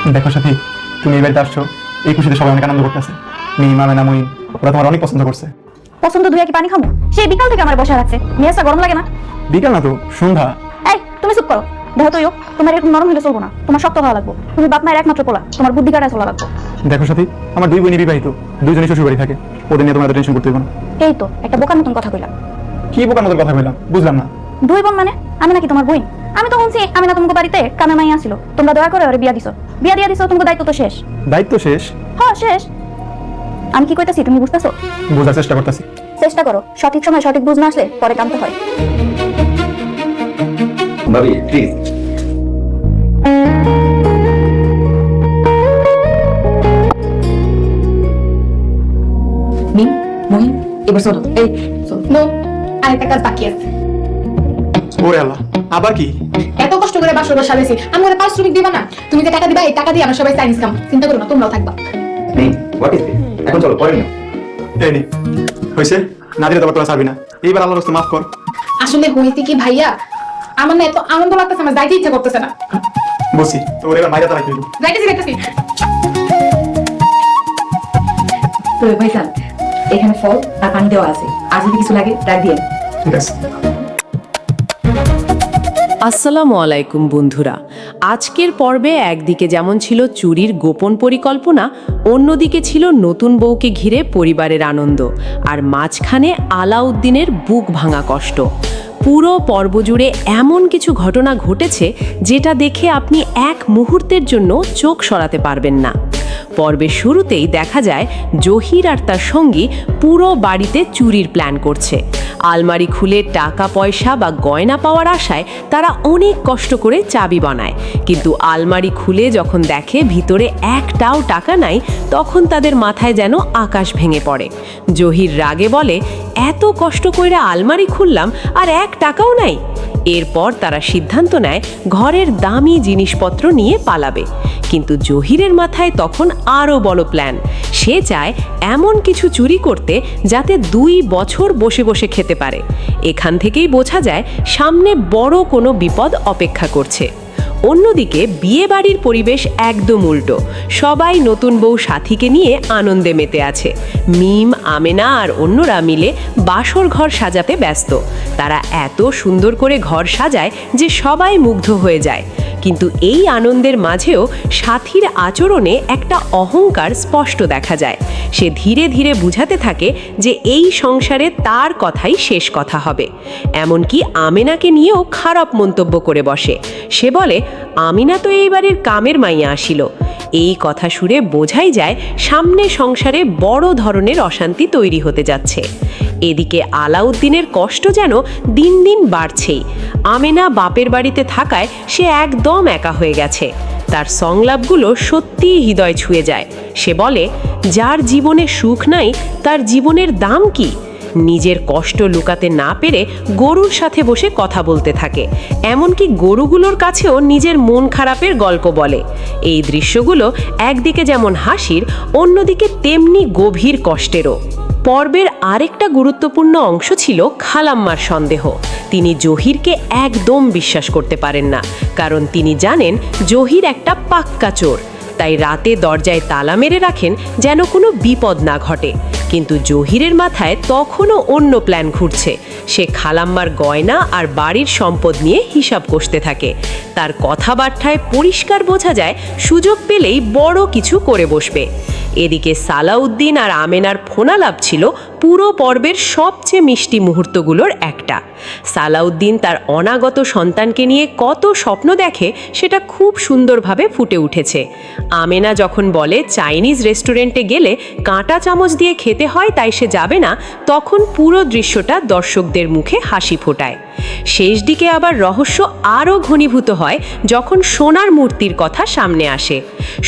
দেখো সাথী, তুমি এই বাড়িতে আসছো, এই খুশিতে সবাই অনেক আনন্দ করতেছে। মিমা মেনা মুইন ওরা তোমার অনেক পছন্দ করছে। পছন্দ ধুয়ে কি পানি খামো? সেই বিকাল থেকে আমার বসে রাখছে, মেয়েটা গরম লাগে না? বিকাল না তো, সন্ধ্যা। এই তুমি চুপ করো। দেখো তো তোমার এরকম নরম হলে চলবো না, তোমার শক্ত হওয়া লাগবে। তুমি বাপ মায়ের একমাত্র পোলা, তোমার বুদ্ধি কাটায় চলা লাগবে। দেখো সাথী, আমার দুই বোনই বিবাহিত, দুইজনই শ্বশুর বাড়ি থাকে, ওদের নিয়ে তোমার টেনশন করতে হবে না। এই তো একটা বোকার মতন কথা কইলাম। কি বোকার মতো কথা বললাম, বুঝলাম না। দুই বোন মানে আমি নাকি তোমার বোন? আমি তো শুনছি আমি না তোমাকে বাড়িতে কামে মাইয়া ছিল, তোমরা দয়া করে ওরে বিয়া দিছো। বিয়া দিয়া দিছো, তোমার দায়িত্ব তো শেষ। দায়িত্ব শেষ? হ্যাঁ শেষ। আমি কি কইতাছি তুমি বুঝতেছো? বোঝার চেষ্টা করতেছি। চেষ্টা করো, সঠিক সময় সঠিক বুঝ না আসলে পরে কামতে হয়। ভাবি প্লিজ। মিম, মহিন, এবার চলো। এই চলো। নো, আরেকটা কাজ বাকি আছে। ওরে আল্লাহ, আবার কি? এত কষ্ট করে বাসর ঘর সাজাইছি, আমি ওরা পারিশ্রমিক দিবা না? তুমি যে টাকা দিবা, এই টাকা দিয়ে আমরা সবাই চাইনিজ খাম। চিন্তা করো না, তোমরাও থাকবা। হোয়াট ইজ এখন চলো পরে নিও। এই নি হয়েছে, না দিলে তোমার তোরা ছাড়বি না। এইবার আল্লাহর রাস্তায় মাফ কর। আসলে হইছে কি ভাইয়া, আমার না এত আনন্দ লাগতেছে, আমার যাইতে ইচ্ছা করতেছে না। বসি তোর এবার মাইরা তারা খেলবো। যাইতেছি। তো ভাইজান, এখানে ফল আর পানি দেওয়া আছে, আর যদি কিছু লাগে ডাক দিয়ে। ঠিক আছে। আসসালামু আলাইকুম বন্ধুরা। আজকের পর্বে একদিকে যেমন ছিল চুরির গোপন পরিকল্পনা, অন্যদিকে ছিল নতুন বউকে ঘিরে পরিবারের আনন্দ, আর মাঝখানে আলাউদ্দিনের বুক ভাঙা কষ্ট। পুরো পর্ব জুড়ে এমন কিছু ঘটনা ঘটেছে যেটা দেখে আপনি এক মুহূর্তের জন্য চোখ সরাতে পারবেন না। পর্বের শুরুতেই দেখা যায় জহির আর তার সঙ্গী পুরো বাড়িতে চুরির প্ল্যান করছে। আলমারি খুলে টাকা পয়সা বা গয়না পাওয়ার আশায় তারা অনেক কষ্ট করে চাবি বানায়, কিন্তু আলমারি খুলে যখন দেখে ভিতরে একটাও টাকা নাই, তখন তাদের মাথায় যেন আকাশ ভেঙে পড়ে। জহির রাগে বলে, এত কষ্ট কইরা আলমারি খুললাম আর এক টাকাও নাই। এরপর তারা সিদ্ধান্ত নেয় ঘরের দামি জিনিসপত্র নিয়ে পালাবে। কিন্তু জহিরের মাথায় তখন আরও বড় প্ল্যান। সে চায় এমন কিছু চুরি করতে যাতে 2 বছর বসে বসে খেতে পারে। এখান থেকেই বোঝা যায় সামনে বড় কোনো বিপদ অপেক্ষা করছে। অন্যদিকে বিয়ে বাড়ির পরিবেশ একদম উল্টো। সবাই নতুন বউ সাথীকে নিয়ে আনন্দে মেতে আছে। মিম, আমেনা আর অন্যরা মিলে বাসর ঘর সাজাতে ব্যস্ত। তারা এত সুন্দর করে ঘর সাজায় যে সবাই মুগ্ধ হয়ে যায়। কিন্তু এই আনন্দের মাঝেও সাথীর আচরণে একটা অহংকার স্পষ্ট দেখা যায়। সে ধীরে ধীরে বুঝাতে থাকে যে এই সংসারে তার কথাই শেষ কথা হবে। এমনকি আমেনাকে নিয়েও খারাপ মন্তব্য করে বসে। সে বলে, আমিনা তো এই বাড়ির কামের মাইয়া আসিল। এই কথা শুনে বোঝাই যায় সামনে সংসারে বড় ধরনের অশান্তি তৈরি হতে যাচ্ছে। এদিকে আলাউদ্দিনের কষ্ট যেন দিন দিন বাড়ছেই। আমেনা বাপের বাড়িতে থাকায় সে একদম একা হয়ে গেছে। তার সংলাপগুলো সত্যিই হৃদয় ছুঁয়ে যায়। সে বলে, যার জীবনে সুখ নাই তার জীবনের দাম কি? নিজের কষ্ট লুকাতে না পেরে গরুর সাথে বসে কথা বলতে থাকে। এমনকি গরুগুলোর কাছেও নিজের মন খারাপের গল্প বলে। এই দৃশ্যগুলো একদিকে যেমন হাসির, অন্যদিকে তেমনি গভীর কষ্টেরও। পর্বের আরেকটা গুরুত্বপূর্ণ অংশ ছিল খালাম্মার সন্দেহ। তিনি জহিরকে একদম বিশ্বাস করতে পারেন না, কারণ তিনি জানেন জহির একটা পাক্কা চোর। তাই রাতে দরজায় তালা মেরে রাখেন যেন কোনো বিপদ না ঘটে। কিন্তু জহিরের মাথায় তখনও অন্য প্ল্যান ঘুরছে। সে খালাম্মার গয়না আর বাড়ির সম্পদ নিয়ে হিসাব কষতে থাকে। তার কথাবার্তায় পরিষ্কার বোঝা যায় সুযোগ পেলেই বড় কিছু করে বসবে। এদিকে সালাউদ্দিন আর আমেনার ফোনালাপ ছিল পুরো পর্বের সবচেয়ে মিষ্টি মুহূর্তগুলোর একটা। সালাউদ্দিন তার অনাগত সন্তানকে নিয়ে কত স্বপ্ন দেখে সেটা খুব সুন্দরভাবে ফুটে উঠেছে। আমেনা যখন বলে চাইনিজ রেস্টুরেন্টে গেলে কাঁটা চামচ দিয়ে খেতে হয় তাই সে যাবে না, তখন পুরো দৃশ্যটা দর্শকদের মুখে হাসি ফোটায়। শেষ দিকে আবার রহস্য আরও ঘনীভূত হয় যখন সোনার মূর্তির কথা সামনে আসে।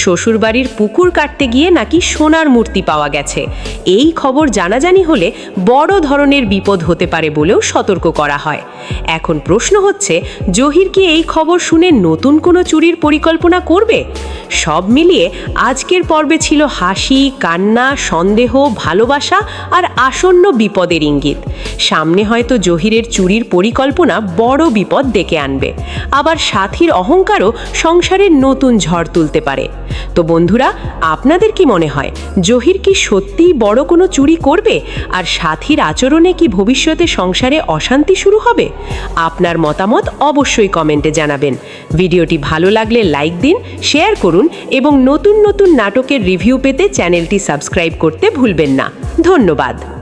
শ্বশুরবাড়ির পুকুর কাটতে গিয়ে নাকি সোনার মূর্তি পাওয়া গেছে। এই খবর জানাজানি হলে বড় ধরনের বিপদ হতে পারে বলেও সতর্ক করা হয়। এখন প্রশ্ন হচ্ছে, জহির কি এই খবর শুনে নতুন কোনো চুরির পরিকল্পনা করবে? সব মিলিয়ে আজকের পর্বে ছিল হাসি, কান্না, সন্দেহ, ভালোবাসা আর আসন্ন বিপদের ইঙ্গিত। সামনে হয়তো জহিরের চুরির পরিকল্পনা বড় বিপদ ডেকে আনবে, আবার সাথীর অহংকারও সংসারের নতুন ঝড় তুলতে পারে। তো বন্ধুরা, আপনাদের কি মনে হয় জহির কি সত্যিই বড় কোনো চুরি করবে, আর সাথীর আচরণে কি ভবিষ্যতে সংসারে অশান্তি শুরু হবে? আপনার মতামত অবশ্যই কমেন্টে জানাবেন। ভিডিওটি ভালো লাগলে লাইক দিন, শেয়ার করুন এবং নতুন নতুন নাটকের রিভিউ পেতে চ্যানেলটি সাবস্ক্রাইব করতে ভুলবেন না। ধন্যবাদ।